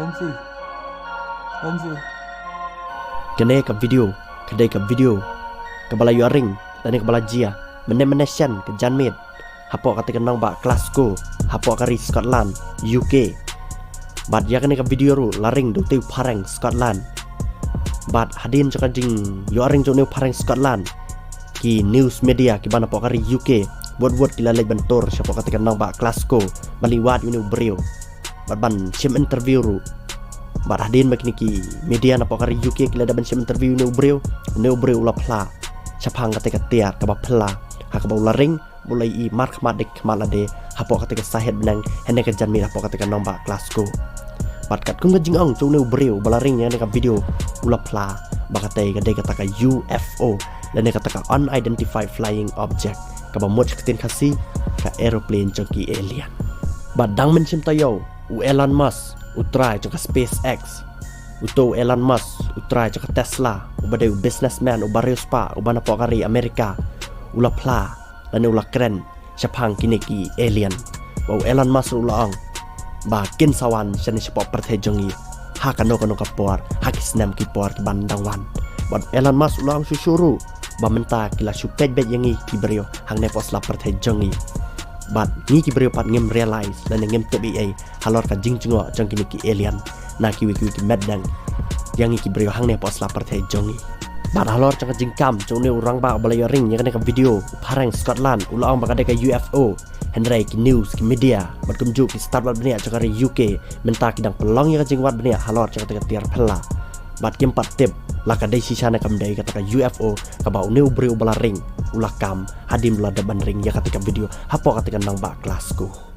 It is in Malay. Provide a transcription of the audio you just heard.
Nancy. Kene ka video, kedai ka video, kebala yuaring, dan kebala jia, menemenesyan ke Janmid, hapok kata kenang bak Glasgow, hapok kari Scotland, UK. Bat ya kene ka video ru laring do tiu pareng Scotland. Bat hadin cakap jing yuaring jo neu pareng Scotland. Ki news media ki bana pok kari UK, buat kila lek bentor siapa kata kenang bak Glasgow, baliwat yu brio. Bat ban sim interview ru. Bat hadin mak niki media na pokari UK kila daban sim interview ne ubreu ula pla chapang kate katiar ka pla ha ka ula ring mulai I mark madik malade hapo kate ka sahet benang hene ka janmi hapo kate ka nomba Glasgow. Bat kat kung jing ong chu ne ubreu bala ring ne ka video ula pla ba kate ka de kata ka UFO dan ne kata ka unidentified flying object ka ba mot katin kasi ka aeroplane jongki alien. Bat dang men sim tayo Elon Musk utrai jaka SpaceX uto Elon Musk utrai jaka Tesla ubade businessman ubarius pa ubana pokari Amerika ula pla dan ula keren syapang kineki alien bau Elon Musk ula ang ba kin sawan sene sipo perthe jongi ha kano kapor ha kisnam ki por ki bandang wan bad Elon Musk ula ang susuru ba menta kila supet bet yangi ki brio hang ne pos la perthe jongi bat ni ki brio pat ngem realize dan ngem TBA halor ka jing jingo jong kini ki alien na ki wiki medang yang ki brio hang ne pos la perthe jongi bat halor chang jing kam jong ne urang ba balay ring yang ka video parang Scotland ulang ba ka UFO henry ki news ki media bat kumju ki start bat benia chakari UK menta ki dang pelong yang jing wat benia halor chang ka tiar pela bat kim pat tip la ka dai sisana kam dai kata ka UFO ka ba ne brio bala ring ulah kam hadim la deban ring ya ketika video hapo ketika nang bak Glasgow.